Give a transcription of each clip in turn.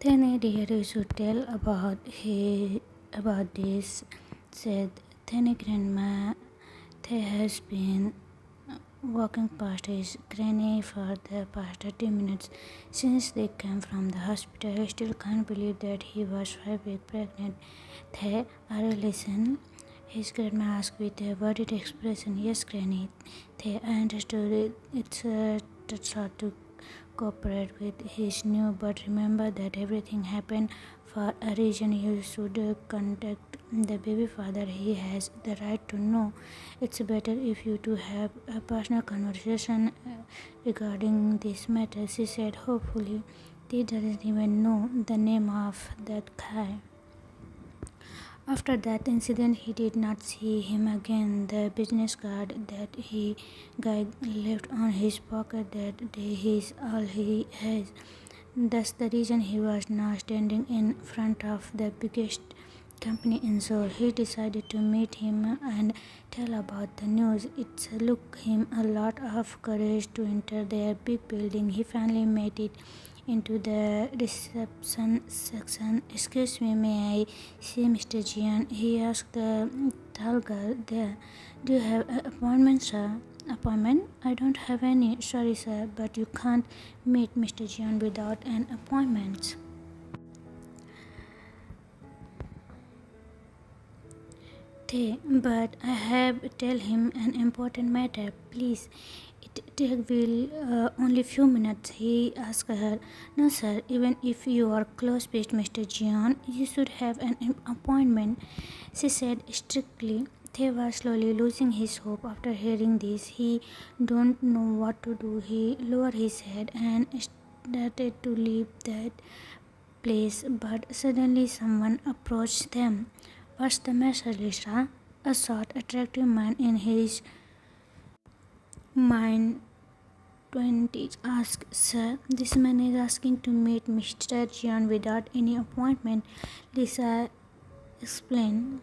Then a dear should tell about this, said Tiny Grandma. They has been walking past his granny for the past 30 minutes since they came from the hospital. He still can't believe that he was 5 weeks pregnant. They are you listen? His grandma asked with a worried expression. Yes, Granny. They understood it. It's hard to cooperate with his new, but remember that everything happened for a reason. You should contact the baby father. He has the right to know. It's better if you two have a personal conversation regarding this matter, she said hopefully. He doesn't even know the name of that guy. After that incident, he did not see him again. The business card that he guy left on his pocket that day is all he has. That's the reason he was now standing in front of the biggest company in Seoul. He decided to meet him and tell about the news. It took him a lot of courage to enter their big building. He finally made it into the reception section. Excuse me, may I see Mr. Jeon? He asked the tall girl there. Do you have an appointment, sir? Appointment? I don't have any. Sorry, sir, but you can't meet Mr. Jeon without an appointment. But I have tell him an important matter. Please, it will only few minutes. He asked her. No, sir. Even if you are close with Mr. Jeon, you should have an appointment, she said strictly. They was slowly losing his hope after hearing this. He don't know what to do. He lowered his head and started to leave that place, but suddenly someone approached them. What's the matter, Lisa? A short, attractive man in his mind 20s asked. Sir, this man is asking to meet Mr. Jeon without any appointment, Lisa explained.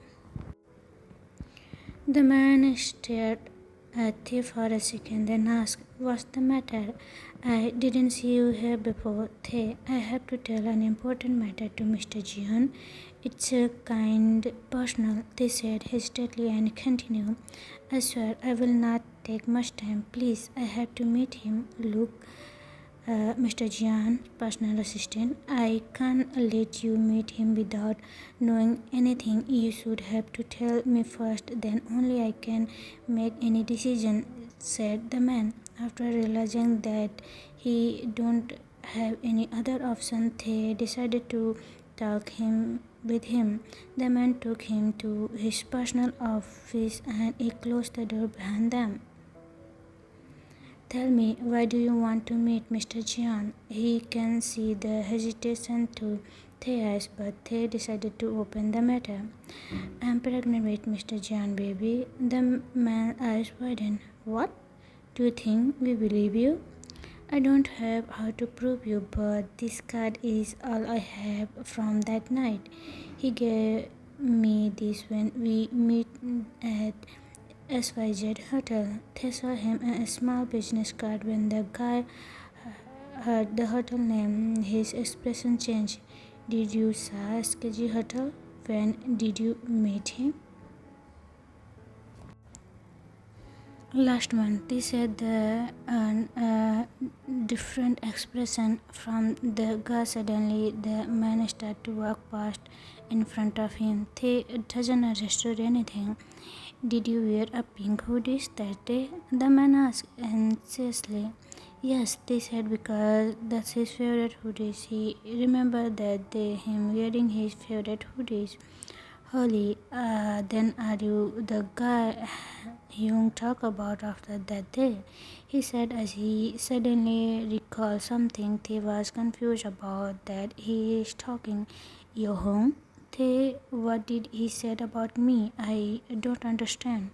The man stared at Thea for a second, then asked, what's the matter? I didn't see you here before. Thea, I have to tell an important matter to Mr. Jeon. It's a kind personal, they said hesitantly and continued. I swear I will not take much time. Please, I have to meet him. Look, Mr. Jeon, personal assistant, I can't let you meet him without knowing anything. You should have to tell me first, then only I can make any decision, said the man. After realizing that he don't have any other option, they decided to talk him with him. The man took him to his personal office and he closed the door behind them. Tell me, why do you want to meet Mr. Jeon? He can see the hesitation to Thea's eyes, but Thea decided to open the matter. I'm pregnant with Mr. Jeon, baby. The man's eyes widened. What? Do you think we believe you? I don't have how to prove you, but this card is all I have from that night. He gave me this when we meet at SYZ Hotel. They saw him a small business card. When the guy heard the hotel name, his expression changed. Did you saw SKG Hotel? When did you meet him? Last month, they said a different expression from the guy. Suddenly, the man started to walk past in front of him. They doesn't understand anything. Did you wear a pink hoodie that day? The man asked anxiously. Yes, they said, because that's his favorite hoodies. He remembered that day him wearing his favorite hoodies. Holy, then are you the guy Jung talked about after that day? He said as he suddenly recalled something. He was confused about that. He is talking. Yo home? What did he said about me? I don't understand.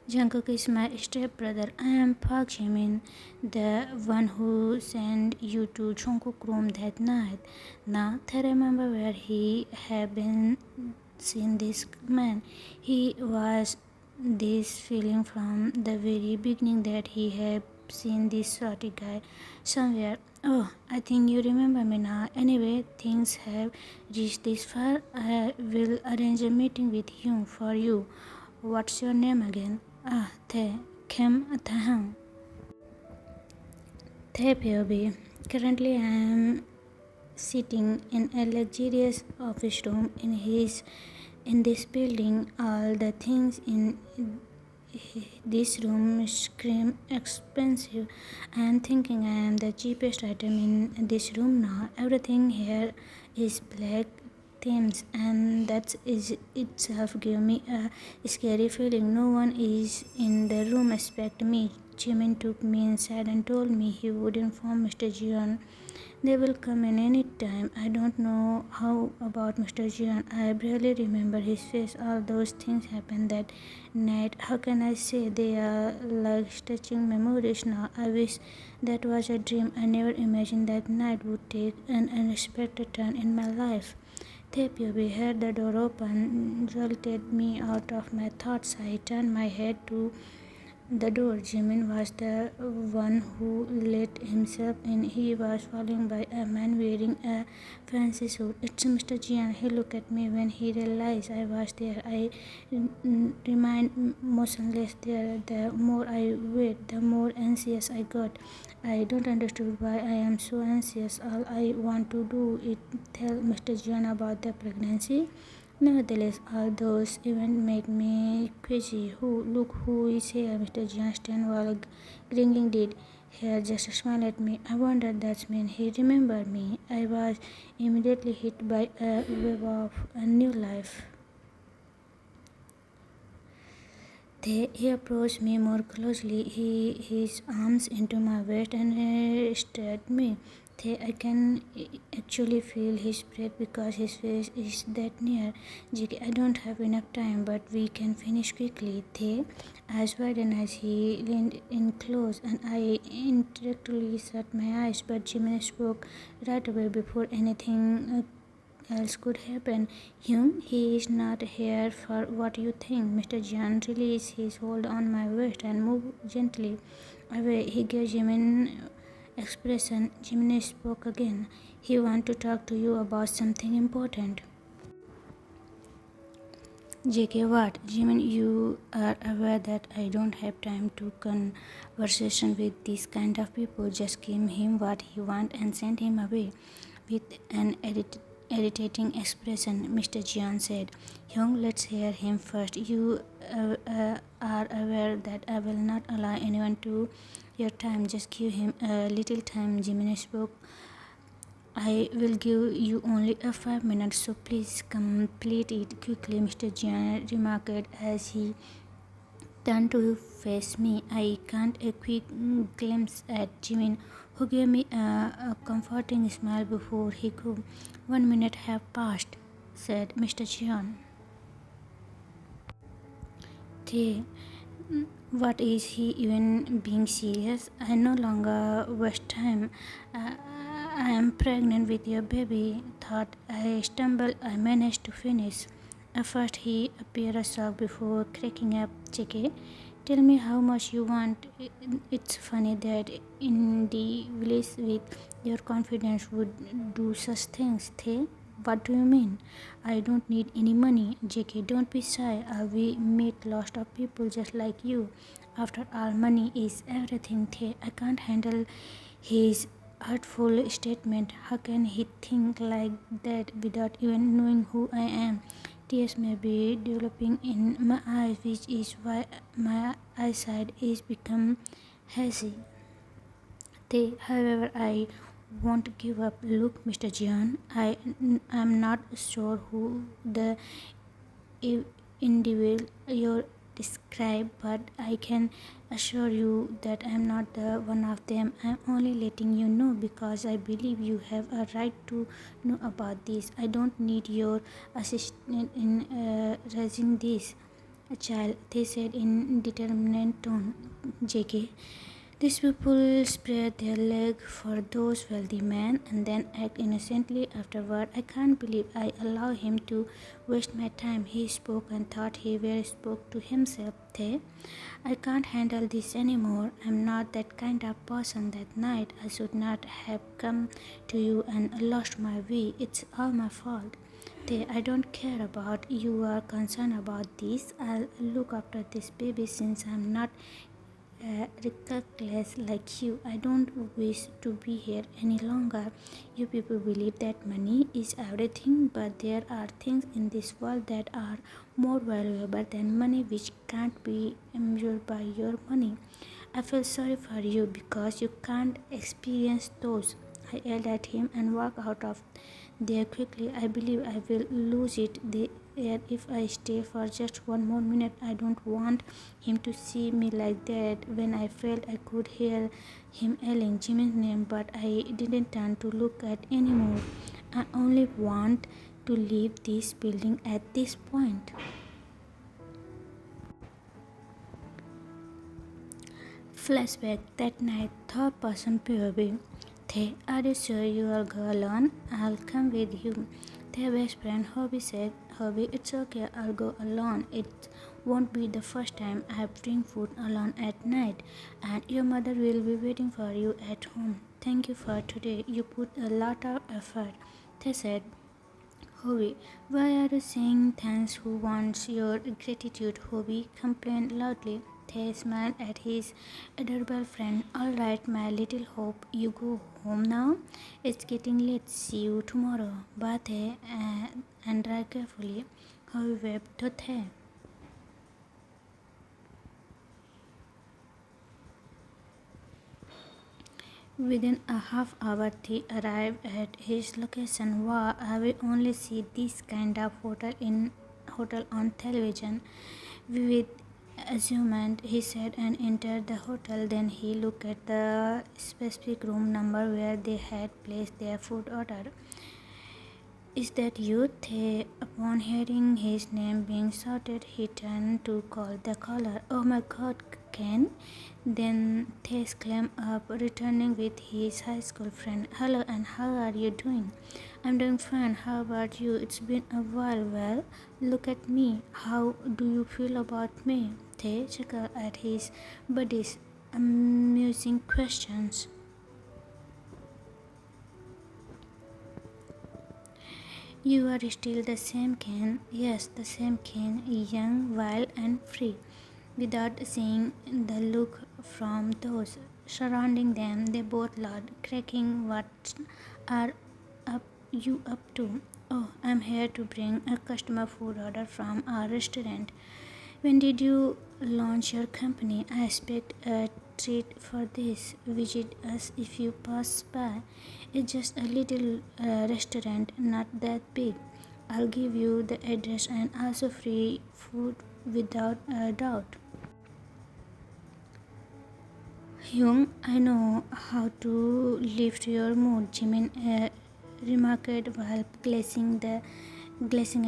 Jungkook is my stepbrother. I am Park Jimin, the one who sent you to Jungkook's room that night. Now, I remember where he had been seen this man. He was this feeling from the very beginning that he had seen this shorty guy somewhere. Oh, I think you remember me now. Anyway, things have reached this far. I will arrange a meeting with him for you. What's your name again? Ah, Taehyung. Taehyung. Currently, I am sitting in a luxurious office room in this building. All the things in this room scream expensive. I am thinking I am the cheapest item in this room now. Everything here is black themes, and that is itself give me a scary feeling. No one is in the room except me. Jimin took me inside and told me he would inform Mr. Jeon they will come in any time. I don't know how about Mr. Jeon. I barely remember his face. All those things happened that night. How can I say they are like stretching memories now? I wish that was a dream. I never imagined that night would take an unexpected turn in my life. Taehyung heard the door open, jolted me out of my thoughts. I turned my head to the door. Jimin was the one who let himself in. He was followed by a man wearing a fancy suit. It's Mr. Jian. He looked at me when he realized I was there. I remained motionless there. The more I waited, the more anxious I got. I don't understand why I am so anxious. All I want to do is tell Mr. Jian about the pregnancy. Nevertheless, all those events made me queasy. Look who is here, Mr. Johnston, while grinning did. Here, just smiled at me. I wondered that meant he remembered me. I was immediately hit by a wave of a new life. He approached me more closely. His arms into my waist and stared at me. I can actually feel his breath because his face is that near. JK, I don't have enough time, but we can finish quickly. Eyes widened as he leaned in close, and I intellectually shut my eyes. But Jimin spoke right away before anything else could happen. He is not here for what you think. Mr. John released his hold on my waist and moved gently away. He gave Jimin expression. Jimin spoke again. He wants to talk to you about something important. JK, what? Jimin, you are aware that I don't have time to conversation with this kind of people. Just give him what he wants and send him away. With an irritating expression, Mr. Jeon said, Hyung, let's hear him first. You are aware that I will not allow anyone to your time. Just give him a little time. Jimin spoke. I will give you only 5 minutes, so please complete it quickly, Mr. Jeon remarked as he turned to face me. I caught a quick glimpse at Jimin, who gave me a comforting smile before he could. 1 minute have passed, said Mr. Jeon. Hey, what is he even being serious? I no longer waste time. I am pregnant with your baby. Thought I stumbled. I managed to finish. At first he appeared shocked before cracking up. JK, tell me how much you want. It's funny that individuals with your confidence would do such things. What do you mean? I don't need any money. JK, don't be shy. We meet lots of people just like you. After all, money is everything. I can't handle his hurtful statement. How can he think like that without even knowing who I am? Tears may be developing in my eyes, which is why my eyesight is become hazy. However, I won't give up. Look, Mr. Jeon, am not sure who the individual you describe, but I can assure you that I am not the one of them. I am only letting you know because I believe you have a right to know about this. I don't need your assistance in raising this child, they said in determined tone. JK, These people spread their leg for those wealthy men and then act innocently afterward. I can't believe I allow him to waste my time. He spoke and thought he were spoke to himself. I can't handle this anymore. I'm not that kind of person. That night I should not have come to you and lost my way. It's all my fault. I don't care about you are concerned about this. I'll look after this baby since I'm not reckless like you. I don't wish to be here any longer. You people believe that money is everything, but there are things in this world that are more valuable than money, which can't be measured by your money. I feel sorry for you because you can't experience those. I yelled at him and walked out of there quickly. I believe I will lose it there if I stay for just one more minute. I don't want him to see me like that. When I felt I could hear him yelling Jimin's name, but I didn't turn to look at anymore. I only want to leave this building at this point. Flashback that night, third person POV. Are you sure you will go alone? I'll come with you. Their best friend Hobby said, Hobby, it's okay, I'll go alone. It won't be the first time I bring food alone at night, and your mother will be waiting for you at home. Thank you for today. You put a lot of effort. They said, Hobby, why are you saying thanks? Who wants your gratitude? Hobby complained loudly. They smiled at his adorable friend. All right, my little hope, you go home now. It's getting late. See you tomorrow. Bathe and drive carefully. Hobby wept to Thay. Within a half hour, they arrived at his location. Wow, I will only see this kind of hotel on television. With amusement, he said and entered the hotel. Then he looked at the specific room number where they had placed their food order. Is that you? Upon hearing his name being shouted, he turned to call the caller. Oh my God, Ken! Then Tess climbed up, returning with his high school friend. Hello, and how are you doing? I'm doing fine. How about you? It's been a while. Well, look at me. How do you feel about me? Tay chuckled at his buddy's amusing questions. You are still the same Ken. Yes, the same Ken, young, wild, and free. Without seeing the look from those surrounding them, they both laughed, cracking. What are you up to? Oh, I'm here to bring a customer food order from our restaurant. When did you launch your company? I expect a treat for this. Visit us if you pass by. It's just a little restaurant, not that big. I'll give you the address and also free food without a doubt. Hyung, I know how to lift your mood, Jimin remarked while glancing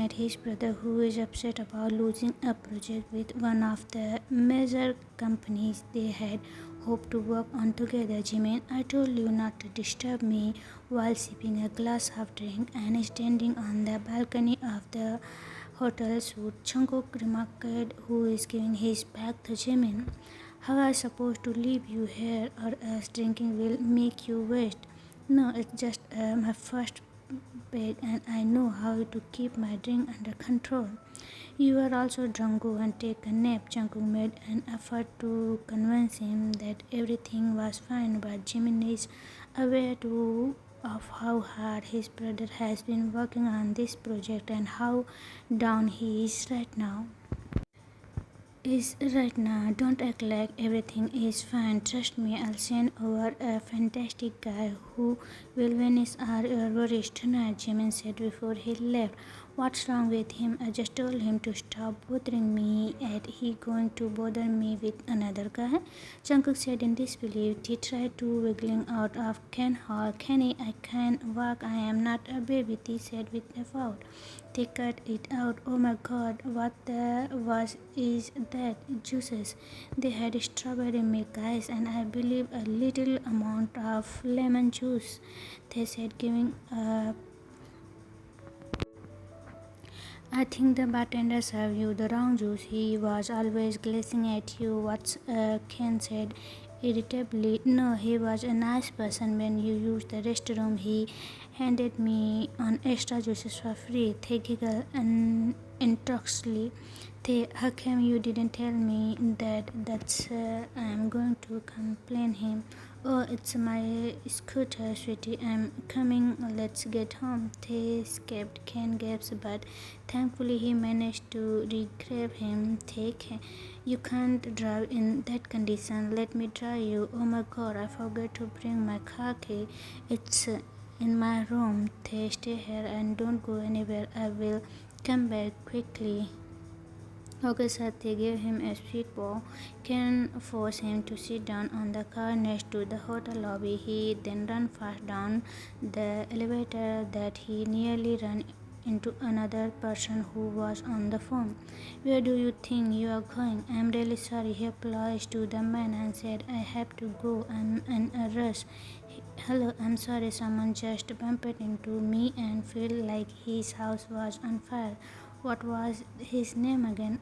at his brother, who is upset about losing a project with one of the major companies they had hoped to work on together. Jimin, I told you not to disturb me while sipping a glass of drink and standing on the balcony of the hotel suite. Jungkook remarked, who is giving his back to Jimin. How am I supposed to leave you here, or else drinking will make you waste? No, it's just my first bed, and I know how to keep my drink under control. You are also drunk, go and take a nap. Jungkook made an effort to convince him that everything was fine, but Jimin is aware too of how hard his brother has been working on this project and how down he is right now. Is right now. Don't act like everything is fine. Trust me, I'll send over a fantastic guy who will vanish all your worries tonight, Jimin said before he left. What's wrong with him? I just told him to stop bothering me. And he going to bother me with another guy? Jungkook said in disbelief. He tried to wiggling out of Ken Hall. Kenny, I can't walk. I am not a baby, he said with a pout. They cut it out. Oh my God, what the was is that? Juices. They had strawberry milk, guys, and I believe a little amount of lemon juice. They said, giving a I think the bartender served you the wrong juice. He was always glancing at you. What's Ken said irritably. No, he was a nice person. When you used the restroom, he handed me on extra juices for free. They giggled intoxically. How come you didn't tell me that? I'm going to complain him. Oh, it's my scooter, sweetie. I'm coming. Let's get home. They escaped Ken gaps, but thankfully he managed to regrab him. You can't drive in that condition. Let me drive you. Oh my god, I forgot to bring my car key. It's in my room. They stay here and don't go anywhere. I will come back quickly. Okay, sir, they gave him a sweet bow. Ken forced him to sit down on the car next to the hotel lobby. He then ran fast down the elevator that he nearly ran into another person who was on the phone. Where do you think you are going? I'm really sorry. He apologized to the man and said, I have to go. I'm in a rush. Hello, I'm sorry. Someone just bumped into me and felt like his house was on fire. What was his name again?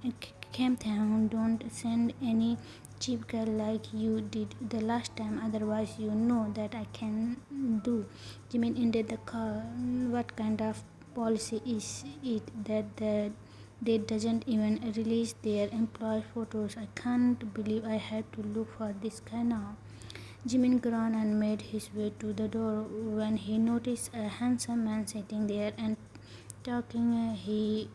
Taehyung. Don't send any cheap girl like you did the last time, otherwise you know that I can do. Jimin ended the call. What kind of policy is it that they doesn't even release their employee photos? I can't believe I have to look for this guy now. Jimin groaned and made his way to the door. When he noticed a handsome man sitting there and talking, he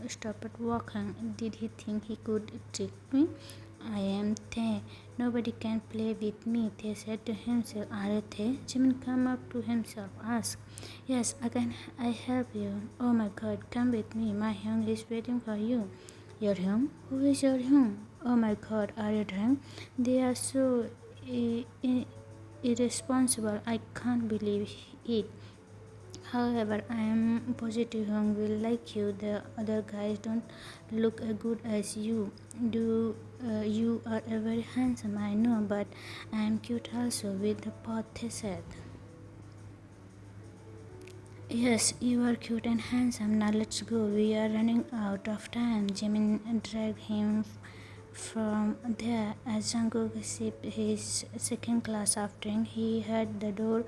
stopped walking. Did he think he could trick me? I am Tae. Nobody can play with me, Tae said to himself. Are you Tae? Jimin came up to himself, asked. Yes, I help you. Oh my god, come with me. My Hyung is waiting for you. Your Hyung? Who is your Hyung? Oh my god, are you drunk? They are so irresponsible. I can't believe it. However, I am positive Hong will like you. The other guys don't look as good as you. You are a very handsome, I know, but I am cute also with the pot, they said. Yes, you are cute and handsome. Now let's go. We are running out of time. Jimin dragged him from there as Jungkook sipped his second glass of drink. He had the door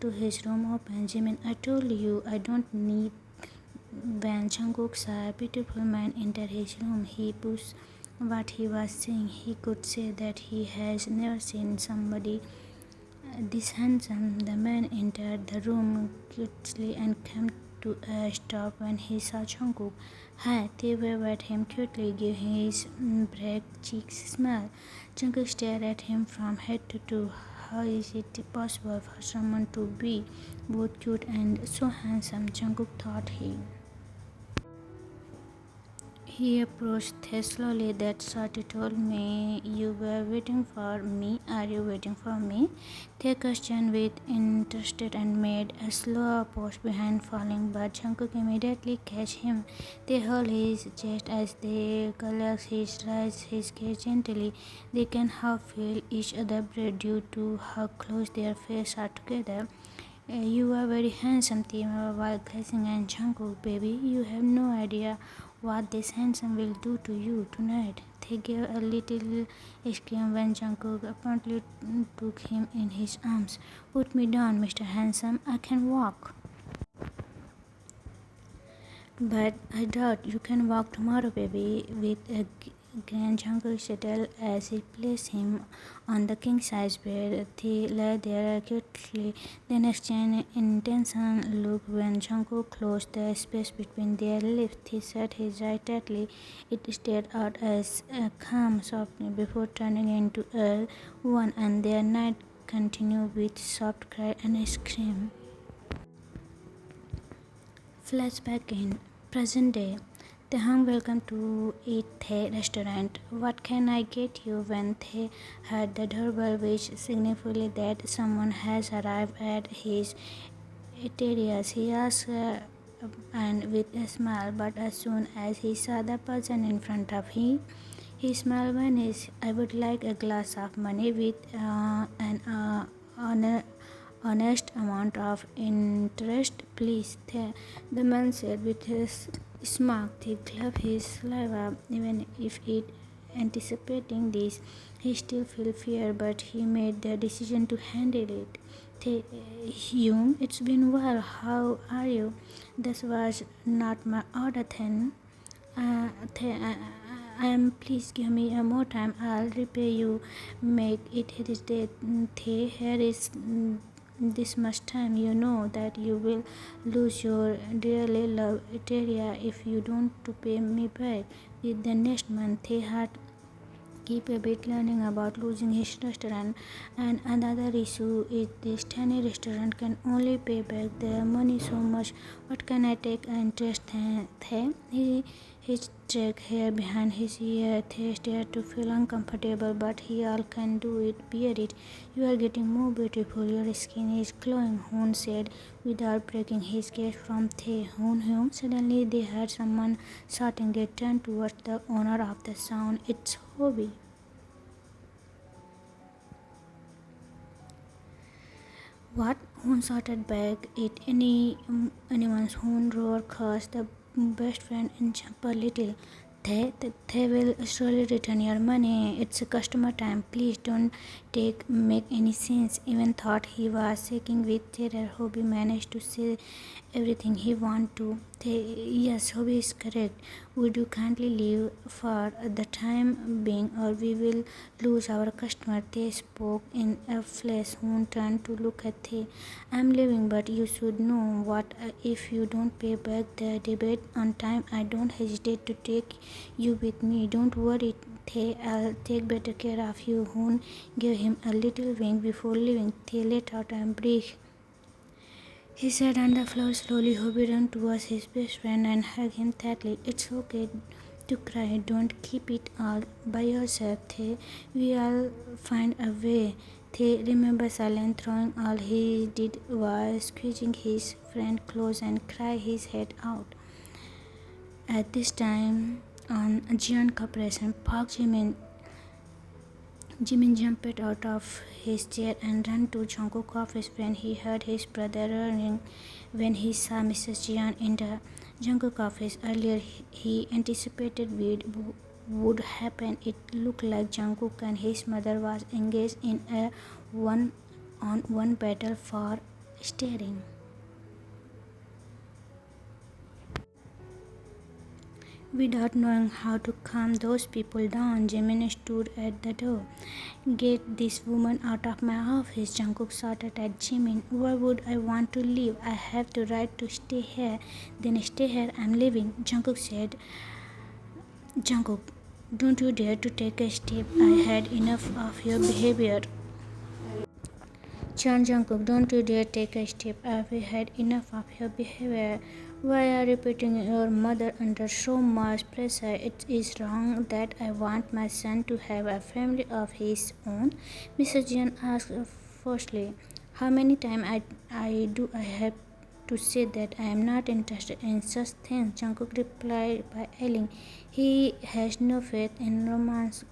to his room open. Jimin, I told you I don't need. When Jungkook saw a beautiful man enter his room, he pushed what he was saying. He could say that he has never seen somebody this handsome. The man entered the room quickly and came to a stop when he saw Jungkook. Hi, they waved at him quickly, giving his black cheeks a smile. Jungkook stared at him from head to toe. How is it possible for someone to be both cute and so handsome? Jungkook thought he approached Tae slowly. That Sati told me you were waiting for me. Are you waiting for me? Tae questioned with interest and made a slow pose behind falling, but Jungkook immediately catch him. They hold his chest as they collapse his rise his gaze gently. They can half feel each other breath due to how close their faces are together. You are very handsome, Tima, while glancing at Jungkook, baby. You have no idea what this handsome will do to you tonight. They gave a little scream when Jungkook apparently took him in his arms. Put me down, Mr. Handsome. I can walk. But I doubt you can walk tomorrow, baby. With a grand Jungkook settled as he placed him on the king-size bed. They lay there cutely, then exchanged intense look when Jungkook closed the space between their lips. He set his eye tightly. It stared out as a calm softly before turning into a one, and their night continued with soft cry and scream. Flashback in present day. Taehyung, welcome to Eat Thay restaurant. What can I get you? When Thay heard the doorbell, which signified that someone has arrived at his eateria, he asked and with a smile. But as soon as he saw the person in front of him, His smile vanished. I would like a glass of money with an honest amount of interest, please. The man said with his smirk. He gulped his saliva. Even if it anticipating this, he still felt fear, but he made the decision to handle it. Taehyung, it's been a while. How are you? This was not my order then. Uh, I am. Please give me more time. I'll repay you. Make it his day. Here is this much time. You know that you will lose your dearly loved area if you don't to pay me back. With the next month, they had keep a bit learning about losing his restaurant, and another issue is this tiny restaurant can only pay back the money so much. What can I take interest then? His check hair behind his ear. They start to feel uncomfortable, but he all can do it. Bear it. You are getting more beautiful. Your skin is glowing, Hoon said without breaking his gaze from Taehyung. Suddenly they heard someone shouting. They turned towards the owner of the sound. It's Hobby. What? Hoon shouted back. It anyone's Hoon roar caused the best friend and jump a little. They will surely return your money. It's a customer time. Please don't make any sense. Even thought he was shaking with terror. Hobby managed to say everything he wanted to. Yes, Hobby is correct. Would you kindly leave for the time being, or we will lose our customer? They spoke in a flash. Hoon turned to look at They. I'm leaving, but you should know what if you don't pay back the debate on time. I don't hesitate to take you with me. Don't worry, They. I'll take better care of you. Hoon gave him a little wink before leaving. They let out a breath. He sat on the floor slowly. Hobby ran towards his best friend and hugged him tightly. It's okay to cry. Don't keep it all by yourself. They. We all find a way. They remember silent throwing. All he did was squeezing his friend close and cry his head out. At this time, on Jeon Corporation, Jimin jumped out of his chair and ran to Jungkook's office. When he heard his brother running, when he saw Mrs. Jeon enter Jungkook's office earlier, he anticipated would happen. It looked like Jungkook and his mother was engaged in a one-on-one battle for staring. Without knowing how to calm those people down, Jimin stood at the door. Get this woman out of my office, Jungkook shouted at Jimin. Why would I want to leave? I have the right to stay here. Then stay here, I'm leaving, Jungkook said. Jungkook, don't you dare to take a step. I had enough of your behavior. Jungkook, don't you dare take a step. I've had enough of your behavior. Why are you putting your mother under so much pressure? It is wrong that I want my son to have a family of his own, Mrs. Jeon asked forcefully. How many times I have to say that I am not interested in such things? Jungkook replied by yelling. He has no faith in romance.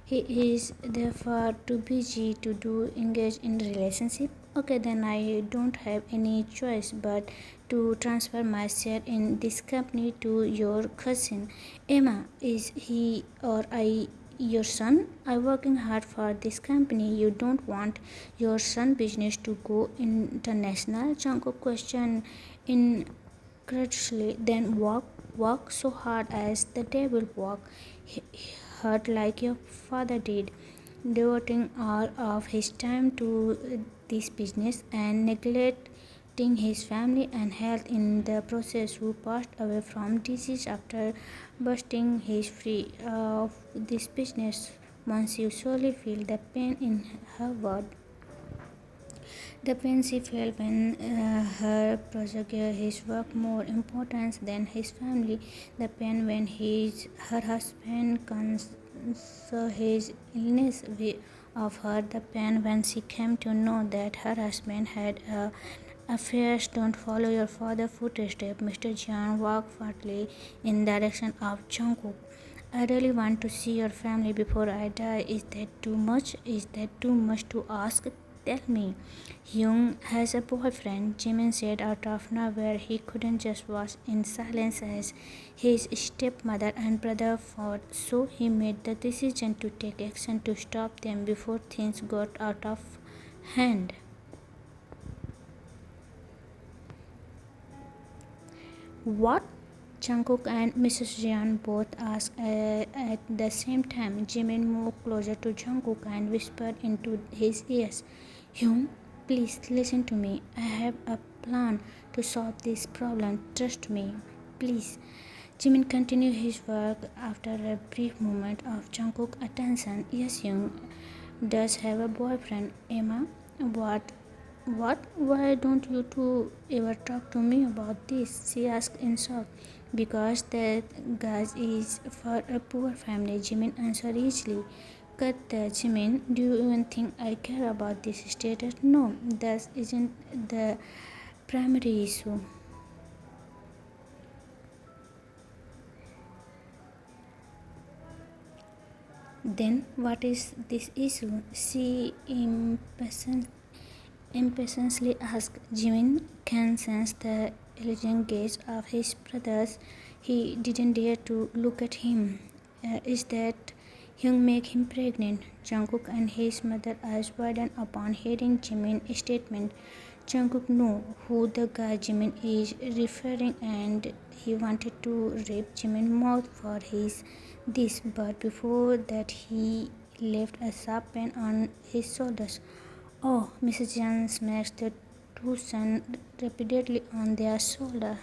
He is therefore too busy to engage in relationship. Okay, then I don't have any choice but to transfer my share in this company to your cousin. Emma, is he or I your son? I'm working hard for this company. You don't want your son business to go international? Jungkook questioned incredulously. Then work so hard as the devil walk hard like your father did, devoting all of his time to this business and neglecting his family and health in the process, who passed away from disease after busting his free of this business. Once you slowly feel the pain in her word. The pain she felt when her project gave his work more importance than his family. The pain when her husband concealed his illness of her. The pain when she came to know that her husband had a Affairs don't follow your father's footsteps. Mr. Jeon walked fartly in the direction of Jungkook. I really want to see your family before I die. Is that too much? Is that too much to ask? Tell me. Hyung has a boyfriend, Jimin said out of nowhere. He couldn't just watch in silence as his stepmother and brother fought, so he made the decision to take action to stop them before things got out of hand. What? Jungkook and Mrs. Jeon both asked at the same time. Jimin moved closer to Jungkook and whispered into his ears, Hyun, please listen to me. I have a plan to solve this problem. Trust me, please. Jimin continued his work after a brief moment of Jungkook's attention. Yes, Hyun does have a boyfriend, Emma. What what? Why don't you two ever talk to me about this? She asked in shock. Because that gas is for a poor family, Jimin answered easily. Cut that, Jimin. Do you even think I care about this status? No, that isn't the primary issue. Then what is this issue? She impatiently asked. Jimin can sense the elegant gaze of his brothers. He didn't dare to look at him. Is that Hyung make him pregnant? Jungkook and his mother eyes widened upon hearing Jimin's statement. Jungkook knew who the guy Jimin is referring and he wanted to rip Jimin's mouth for his this, but before that he left a sharp pain on his shoulders. Oh, Mrs. Jones smashed the two sons repeatedly on their shoulder.